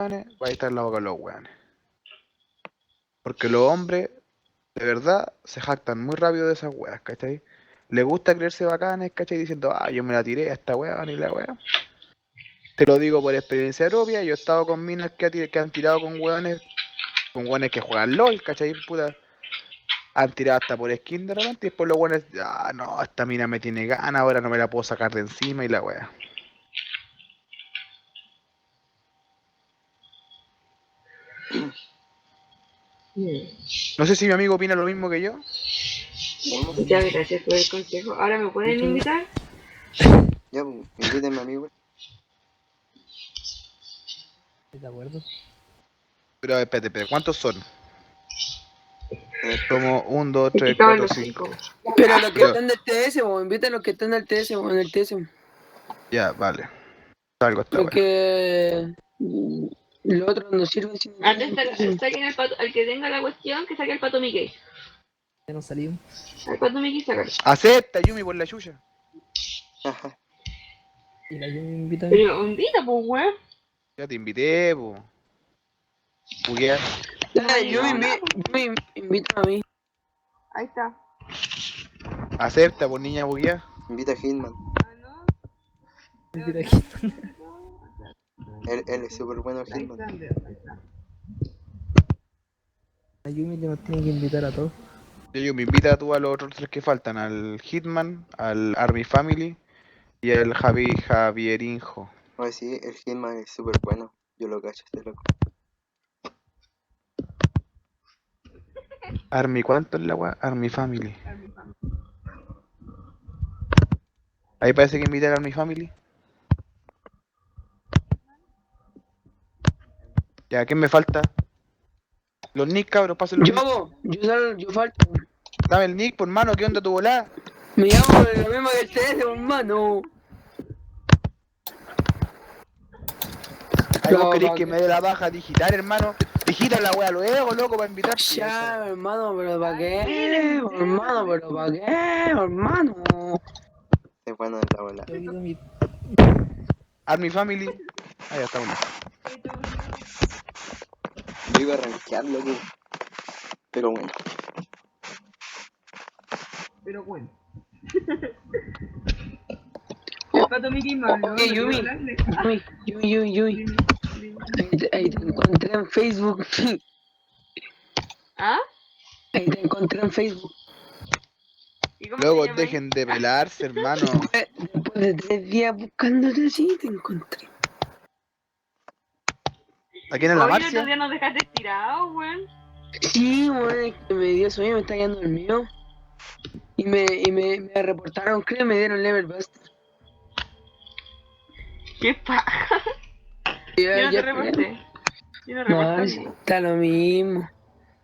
weones, va a estar en la boca de los weones. Porque los hombres, de verdad, se jactan muy rápido de esas weas, ¿cachai? Les gusta creerse bacanes, ¿cachai? Diciendo, yo me la tiré a esta wea, ni la wea. Te lo digo por experiencia propia, yo he estado con minas que han tirado con weones que juegan LOL, ¿cachai? Puta, han tirado hasta por skin de repente y después los weones, no, esta mina me tiene ganas, ahora no me la puedo sacar de encima y la wea. No sé si mi amigo opina lo mismo que yo. Ya, gracias por el consejo. ¿Ahora me pueden invitar? Ya, pues, invítenme a mí, güey. ¿De acuerdo? Pero espérate, ¿cuántos son? Somos 1, 2, Es que 3, estaban 4, los 5. 5. Pero los que Pero, están del TS, o invita a los que están del TS o en el TS. ya, vale. Salgo esta wea. Porque los otros no sirven sin Antes saquen el pato, al que tenga la cuestión, que saque el pato Mickey. Ya nos salimos. Al pato Mickey, sácalo. Acepta, Yumi, por la chucha. Y la yo me invita a mí. Pero invita, pues, weón. Ya te invité, po. Buguea. Yo me invito a mí. Ahí está. Acepta, por niña buguea. Invita a Hitman. Invita aquí. Él es súper bueno Hitman. La Yumi nos tiene que invitar a todos. Yumi, invita tú a los otros 3 que faltan. Al Hitman, al Army Family y al Javierinho. Oye, sí, el Hitman es súper bueno. Yo lo cacho, este loco. Army, ¿cuánto es la wea? Army Family. Ahí parece que invita al Army Family. Ya, ¿qué me falta? Los nick, cabros, pasen los nick. Yo falto. Dame el nick, por mano, ¿qué onda tu volada? Me llamo de la misma que el TS, hermano. Ahí vos querés que me dé la baja digital, hermano. Digita la wea luego, loco, para invitar. Ya, hermano, pero ¿para qué? Hermano, pero ¿para qué? Hermano. Es bueno en la bola. Yo quiero mi... Army Family. Ahí ya está uno. Yo iba a rankear, loco. Pero bueno. Pero bueno. El pato Mickey malo. Oye, Yumi. Yumi. Ahí te encontré en Facebook. ¿Ah? Ahí te encontré en Facebook. ¿Y cómo Luego te llamas? dejen de pelarse, hermano. Después de 3 días buscándote así, te encontré. ¿Aquí en la Hoy el otro Marcia? día nos dejaste tirados, weón. Sí, bueno, es que me dio sueño, me está quedando dormido. Y me reportaron, creo, me dieron level bust. Qué paja. Yo no te reporté. Yo no No, reporté. sí, está lo mismo.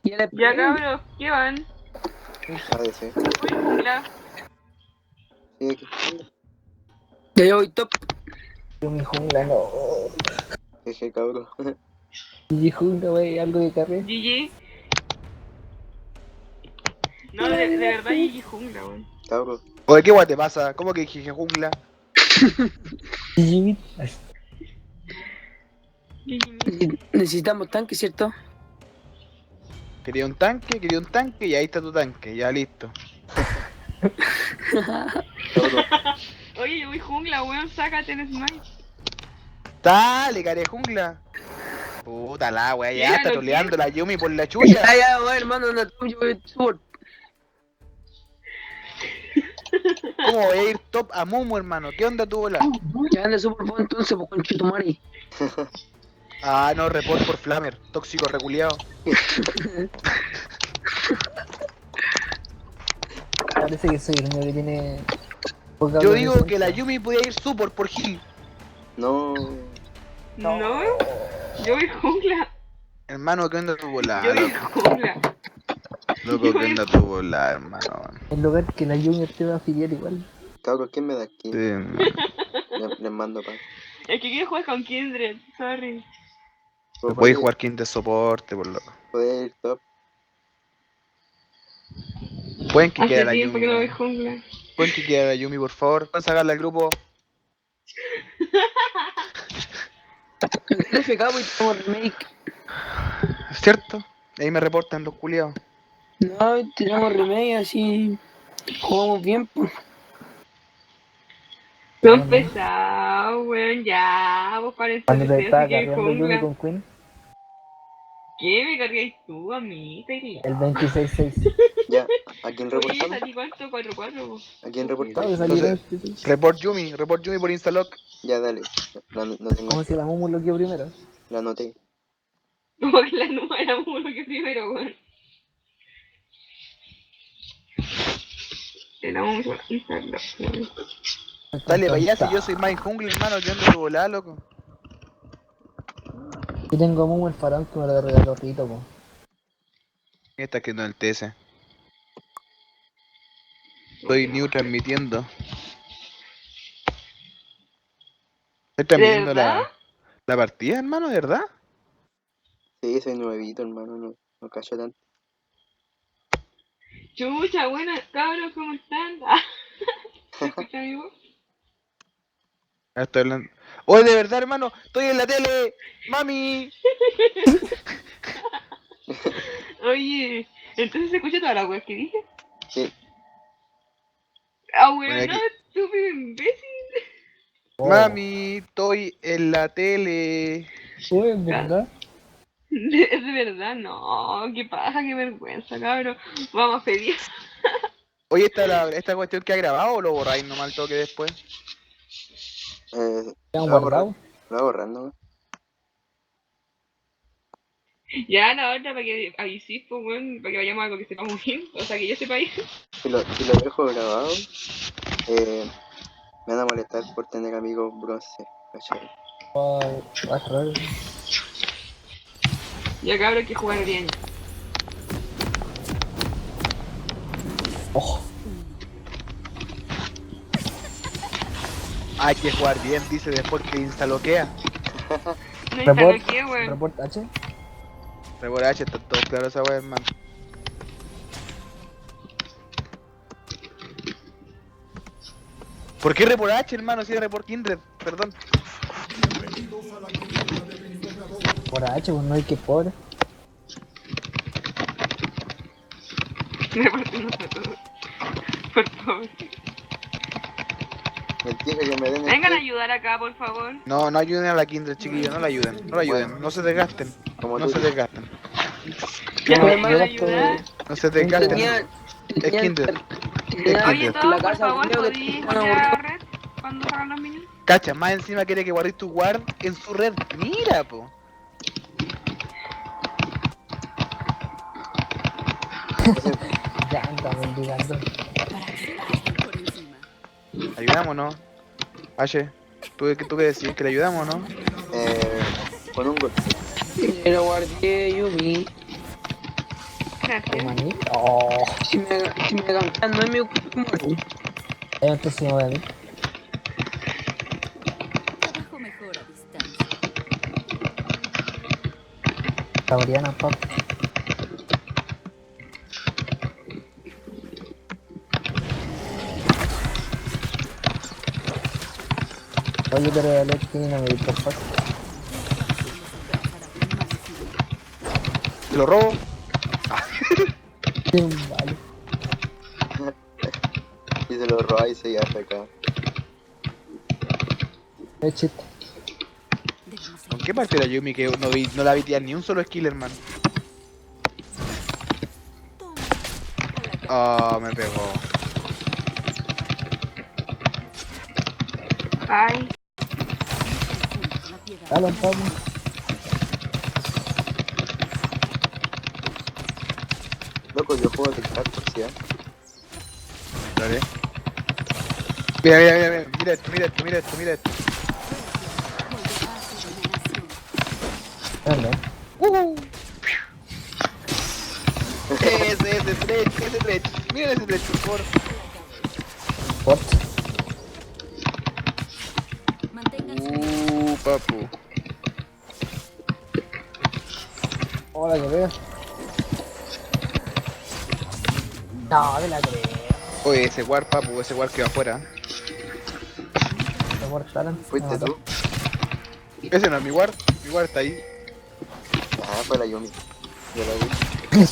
Ya, Ya, cabros, ¿qué van? ADC. Voy a jungla. Sí, aquí. Ya yo voy top. Yo mi jungla no. Jeje, cabrón. Y jungla, wey, algo de carrera. GG. No, de verdad GG jungla, weón. Cabrón. Oye, ¿qué guay te pasa? ¿Cómo que dije jungla? Jimmy. GG. Necesitamos tanque, ¿cierto? Quería un tanque y ahí está tu tanque, ya listo. Cabrón. Oye, yo voy jungla, weón, sácate en smite. Dale, care jungla. Puta la wea, ya Mira está lo troleando la Yumi por la chucha. Ya, bueno, hermano, no, yo voy top. ¿Cómo voy a ir top a Mumu, hermano? ¿Qué onda tu bola? Ya anda super bueno entonces, pues conchetumare. No, report por Flamer, tóxico reculeado. Parece que soy el único que tiene... poca Yo digo adolescencia. que la Yumi podía ir support por Heal. No. No, yo voy jungla. Hermano, ¿qué onda tu bola? Yo voy jungla. Loco, ¿qué onda tu bola, hermano? En lugar que la Junior te va a afiliar igual. Cabrón, ¿quién me da aquí? Sí, hermano. Les mando pan. Es que quiero jugar con Kindred, sorry. Voy a jugar King de soporte, por loco. Podría ir top. Pueden que Hace quiera la tiempo Yumi. que no voy jungla. Pueden que quiera la Yumi, por favor. Pueden sacarla al grupo. El FK, pues tenemos remake. ¿Cierto? Ahí me reportan los culiados. No, tenemos remake así. Jugamos bien, pues. Son Bueno, pesados, weón, ya, vos cuando parecen te así estaba que cargando Yumi jungla. con Queen, ¿Qué me cargáis tú a mí? el 26-6. Ya, ¿a quién Oye, reportamos? salí cuánto, 4-4. ¿A quién Claro, reportamos? salí Entonces, 26. report Yumi por Instalock. Ya, dale. No tengo Como si la Mumu lo quedó primero. la anoté. Como que la nube era uno que primero, weón. Era mucho Instagram, weón. Dale para allá si yo soy más jungla, hermano, que ando de volada, loco. Yo tengo a Mumu el faraón que me lo regaló Rito, po. ¿Qué está escribiendo en el TS? Estoy new transmitiendo. Estoy ¿De transmitiendo verdad? la partida, hermano, ¿de verdad? Sí, soy nuevito, hermano, no cacho tanto. Chucha, buenas cabros, ¿cómo están? Ah, ¿se escucha mi voz? Ahora estoy hablando. ¡Oye, de verdad, hermano! ¡Estoy en la tele! ¡Mami! Oye, entonces se escucha toda la web que dije. Sí, Ah, Bueno, weón, no, aquí. estúpido imbécil. Oh, ¡Mami! ¡Estoy en la tele! oh, es verdad. De verdad, no, qué paja, qué vergüenza, cabrón. Vamos a pedir. Oye, esta cuestión que ha grabado o lo borráis nomás al toque después. lo ¿Te han voy a borrar, guardado? lo voy a borrar, ¿no? Ya la otra para que avisís, pues, weón, para que vayamos a algo que sepamos bien. O sea, que yo sepa ir. Si lo dejo grabado, me van a molestar por tener amigos bronce, ¿cachai? Oh, va a raro. Ya cabrón, hay que jugar bien. Oh, Hay que jugar bien, dice después que instaloquea. No report, instaló qué, weón. report H. Report H, está todo claro esa wea, hermano. ¿Por qué report H, hermano? Si era report Kindred, perdón. Por H, pues no hay que pobre. Reportemos a todos. Por favor. Mentira que me den el Vengan a clip, ayudar acá, por favor. No, no ayuden a la Kindred, chiquillos, no la ayuden, no la ayuden, no se desgasten, como no tú. se desgasten, Ya Yo- me yo van a gasto- ayudar. no se desgasten. Tenía, Es tenía, Kindred. tenía Oye, Kindred. todos, la por casa favor, creo que podí estaban volver a la aburridos. red cuando salgan los minions. Cacha, más encima quiere que guardes tu guard en su red. Mira, po. Ya anda mendigando. Ayudámonos. H, ¿tú qué decís? ¿Que le ayudamos o no? Con un golpe. Pero guardé Yumi. ¿Tu Gracias. maní? Oh, Si me cantan, no es mi culpa. entonces no voy a mí. Trabajo mejor a distancia. Tauriana, pop. Oye, pero Alex tiene una medita fácil. ¿Te lo robo? Vale. Y se lo roba y se lleva acá. Es chiste. ¿Con qué parte era Yumi que no la vi tirar ni un solo skill, hermano? Oh, me pegó. Ay, Dale, Pablo. Loco, yo juego de cartas, ¿sí? Dale. Mira, mira, mira, mira, mira esto, mira esto, mira esto, mira esto. Dale. Ese stretch. Miren ese stretch, por favor. What? Manténganse Papu. Hola, que veo. No, de la creo. Oye, ese war, papu, ese war que va afuera. Report talent. Fuiste tú. Ese no es mi guard está ahí. Ah, fue la Yumi. Yo la vi.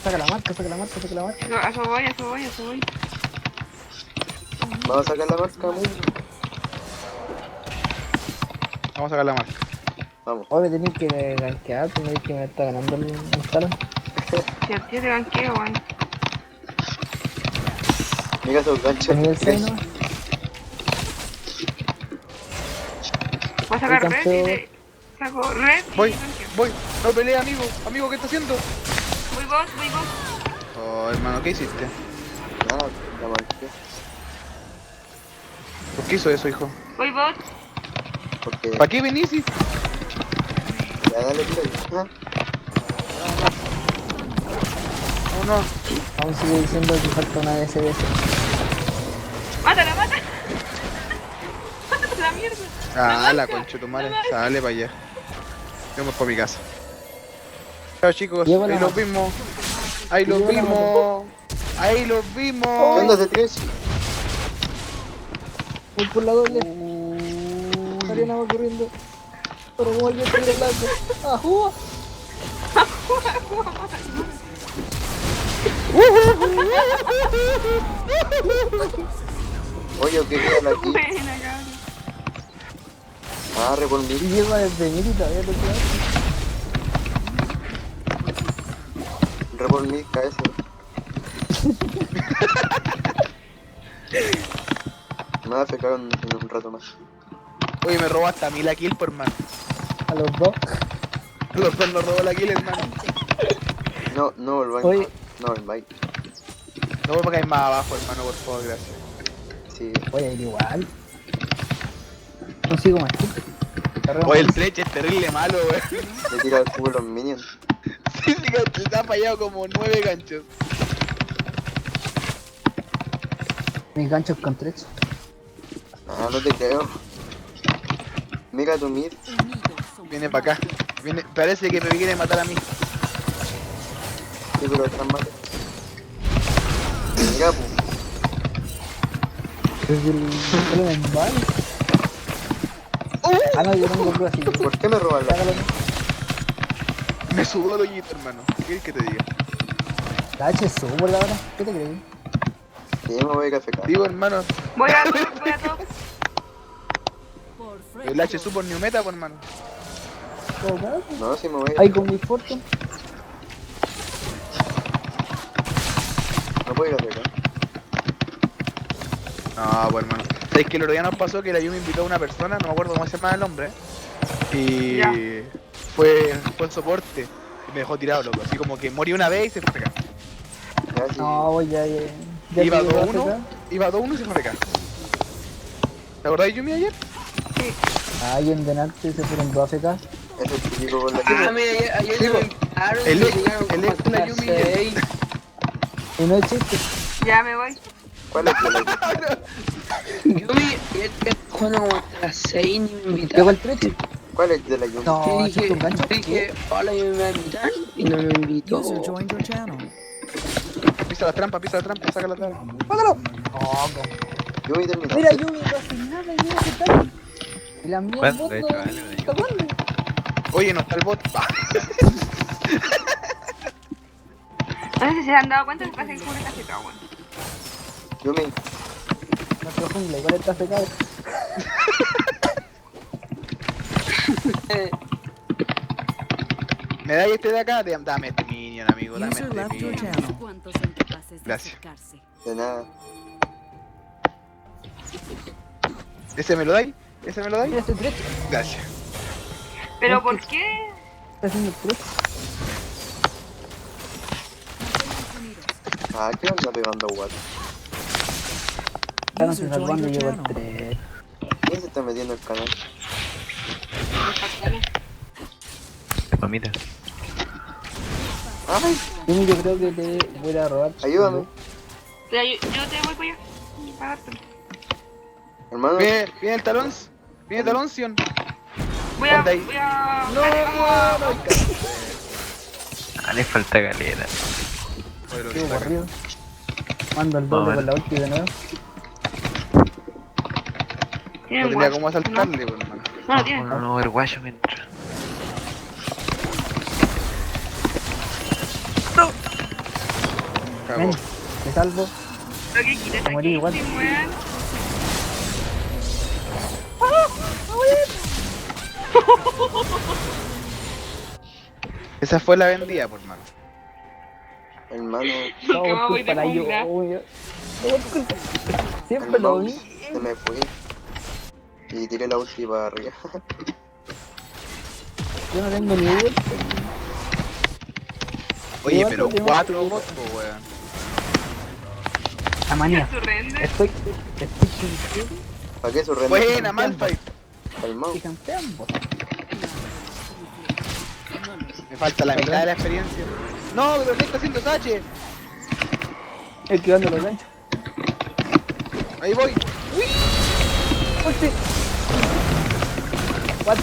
Saca la marca, saca la marca, saca la marca. A eso voy, a eso voy, a eso voy. Vamos a sacar la marca, muy. Vamos a sacar la marca. Vamos. Hoy me tenéis que gankear, tenéis que me está ganando el talón. Si al tío te banqueo, weón. Mira esos ganchos. Tenía el seno. Voy a sacar Voy, red y campeón. le saco red y Voy, banqueo. voy. No pelea, amigo. Amigo, ¿qué está haciendo? Voy bot, voy bot. Oh, hermano, ¿qué hiciste? Nada, la marqué. ¿Por qué hizo eso, hijo? Voy bot. Porque. ¿Para qué venís? Ya dale play. Ah, No, no. Aún sigue diciendo que falta una DSBS. Mátala, mátala. La mierda. Ah, la concha de tu madre. Sale para allá. Vamos para mi casa. Chao, chicos. Llevo la Ahí los moto. vimos. Ahí los Llevo la vimos. Ahí los ¿Qué vimos. onda ese tres? Voy por la doble. Uy. Mariana va corriendo. Pero como alguien tira el blanco. ¡Ajúa! Oye, ¿qué queda aquí? Buena, cabrón. Ah, por mí. Y lleva desde mil y todavía lo que hace. Por mí, KS. Me va a fecar en un rato más. Oye, me robó hasta 1000 la kill, por hermano. A los dos. Los dos nos robó la kill, hermano. No, no volváis. Oye. No volváis. No voy a caer más abajo, hermano, por favor, gracias. Sí. Voy a ir igual. No sigo más chico. Oye, el Fletch es terrible malo, weón. Le tira el cubo a los minions. Sí, sí, que te ha fallado como 9 ganchos. Mis ganchos con tres. Ah, no te creo. Mira tu mid. Unidos somos Viene para acá. más. Viene, parece que me quiere matar a mí. Sí, pero están mal. Mira, pu. Desde el pelo en vano. Ah, no, yo tengo otro así. ¿Por qué me roban la? Sácalo. Me subo el hoyito, hermano. ¿Qué quieres que te diga? La H es por la hora. ¿Qué te crees? Sí, me voy a cafecar. Digo, hermano, Voy a top, voy a top. Por el H Super New Meta, pues, hermano. Todo caso. No, sí me voy a Ahí con mi Fortune. No puedo ir a cafecar. No, pues, hermano. ¿Sabes que el otro día nos pasó que la Yumi invitó a una persona, no me acuerdo cómo se llama el nombre, y Ya. fue el soporte y me dejó tirado, loco. Así como que morí una vez y se fue a pegar. Ya, sí. No, voy ya. Ya Iba que llego a 2-1, pegar. iba 2-1 y se fue a pegar. ¿Te acordás de Yumi ayer? Ahí en Denarte se fueron 2 AFK. Ese chico con la Ah, que. mira, ayer Sí, me po. invitaron y El me ex- llegaron el como ex de la hasta Yumi. 6. Y no es chiste. Ya me voy. ¿Cuál es la que? Yo me jugando como hasta las 6 ni me Llegó invitaron. el 13. ¿Cuál es de la Yumi? No, Y ese es un gancho. dije, hola, yo me voy a invitar y no me invitó. Pisa la trampa, saca la trampa. ¡Págalo! Oh, Yumi terminó. mira, Yumi no hace nada, mira qué tal. Y la mía ¿Cuánto bot de no hecho vale? está jugando. Oye, no está el bot. No sé si se han dado cuenta que pasen como una caseta, weón. Yumi. Nuestro jungla igual está secado. ¿Me dais este de acá? Dame este minion, amigo, dame este minion. ¿Cuántos son capaces de Gracias. acercarse? De nada. ¿Ese me lo dais? ¿Ese me lo Mira dais? este 13. Gracias. ¿Pero por qué? Está haciendo el 13. Manténganse unidos. Ah, ¿qué onda pegando a Watt? Ya no se salvando y llegó el 3. ¿Quién se está metiendo en el canal? Mamita. ¡Ay! Yumi, yo creo que te voy a ir a robar. Ayúdame. Ya, yo te voy para allá. Pagártelo. Hermano, Viene el talón. Viene el talón, Sion. Voy a. Ponte ahí. Voy a. No, Dale, vamos a- no, Ah, le falta galera. Oye, lo que Sigo está acá. corrido. Mando el doble Bueno. con la ulti de nuevo. Tienen No tenía guard, cómo ¿no? asaltarle, pues, hermano. No lo tiene. Un overwatch mientras. Cagó. Ven, te salvo. Lo que quita esa morí igual. Caitlyn, weón. Esa fue la vendida, por mano. Hermano, Nunca más voy de culpa la jungla. lluvia. Siempre el lo mouse vi. se me fue. Y tiré la ulti para arriba. Yo no tengo ni idea. Oye, Igual pero tenemos 4 que- bots, po, weón. La manía. Su render. Estoy sintiendo ¿Para qué su render? Buena, Malphite. El mouse. que campean, vos. Me falta la mitad de la experiencia. No, pero ¿qué está haciendo Sache? Esquivando los ganchos. Ahí voy. ¡Ulti! What?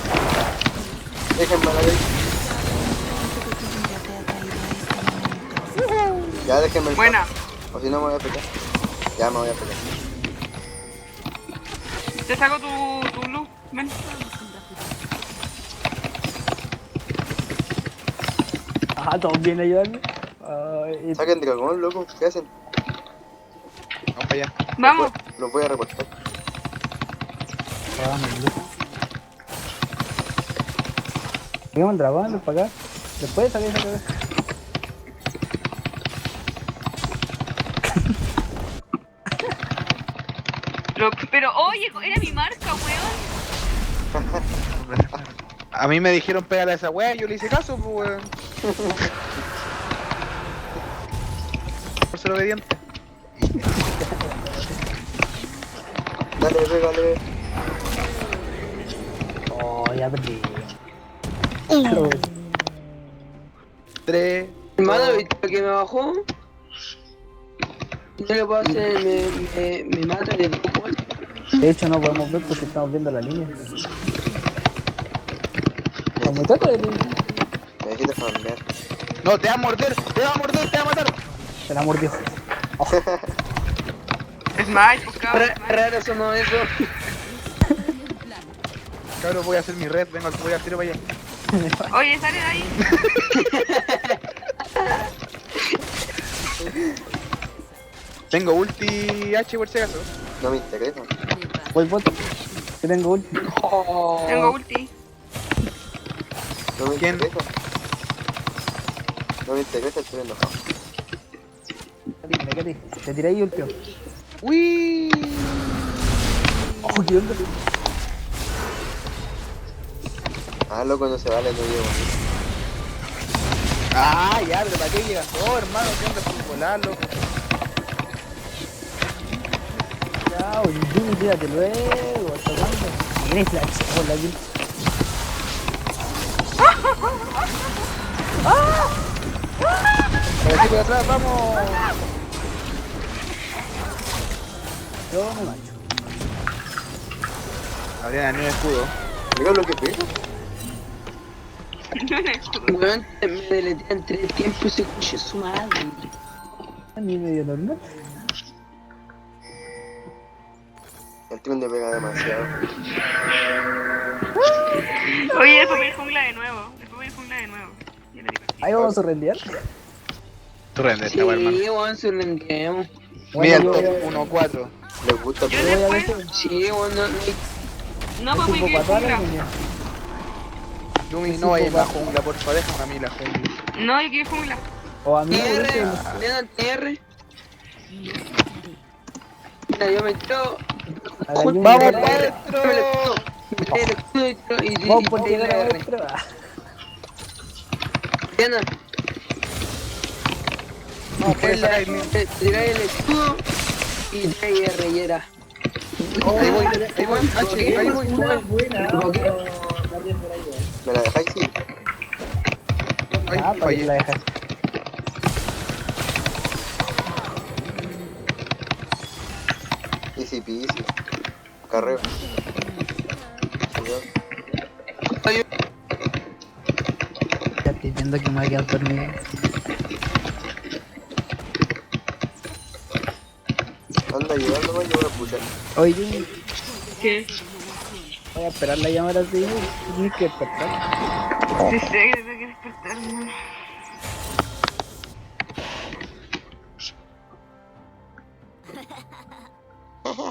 Déjenme la ley. Ya déjenme el Buena. O si no me voy a pegar. Ya me voy a pegar. Te saco tu luz. Ven. Ajá, todos vienen a ayudarme. Ay, Saquen dragón, loco. ¿Qué hacen? Vamos para allá. Vamos. Los voy a reportar. Digamos el dragón, ven para acá. Después salir esa cabeza. Pero oye, era mi marca, weón. A mí me dijeron pegarle a esa weá y yo le hice caso, pues weón. Por ser obediente. Dale, pégale. Oh, ya perdí. 3. Hermano, ¿viste lo que me bajó? No le puedo hacer, me mata de dos vueltas. De hecho, no podemos ver porque estamos viendo la línea. Como trata de Necesito farmear. No, te va a morder, te va a morder, te va a matar. se la mordió. Smash, pues cabrón. Raro sonó eso. Cabrón, voy a hacer mi red, vengo, voy a tiro para allá. Oye, sale de ahí. Tengo ulti H por si acaso. No me interesa. Voy bot. Que tengo ulti. Tengo ulti. No me ¿Quién? interesa. No me interesa, estoy enojado. Dime, te tiré ahí ulti. Uy. Oh, ¿qué onda? Ah, loco, no se vale, no llevo. Ah, ya, pero para qué llegas todo, hermano, que andas sin volar, loco. Ya, oye, Jimmy, tírate luego. ¿Hasta cuándo? Tienes flash por la kill. Pero sí, por atrás, vamos. Yo me mancho. Adriana, ni un escudo. Mira lo que pega. Weón, me deletean 3 tiempos y se escucha su madre. Ni medio normal. El tío me pega demasiado. Oye, después voy a ir jungla de nuevo. Después voy a ir jungla de nuevo. Ya le digo. Ahí vamos a rendear. Tú rendes, Sí, esta weá, hermano. weón, se rendemos. Mira el yo top voy a- 1-4. Les gusta Yo yo voy a después. ver si- Sí, weón, no, No, pues voy a si ir puedo patar a la jungla. niña. Yumi, Sí, no vayas pues, a la jungla, porfa, déjame a mí la jungla. No, yo quiero ir jungla. O a mí me TR, gusta. Lenan TR. Mira, yo me tiro. A la Yumi ¡Vamos, le- maestro! El escudo y Vamos por tiro llegar a la R. nuestro. Diana, No, por esa Caitlyn. tiráis el escudo y trae R y era. Ahí voy, H, ahí voy. ¿Me la dejáis? Sí. Ay, Ah, para que fallé. la dejas. Easy peasy. Carreo. Cuidado. Ya estoy viendo que me voy a quedar dormido. Anda llegando más, yo voy a puchar. Oye, Jimmy, ¿Qué? Voy a esperar la llamada así, tienes que despertar. Sí sé que tengo que despertar, weón.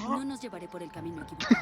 No nos llevaré por el camino equivocado.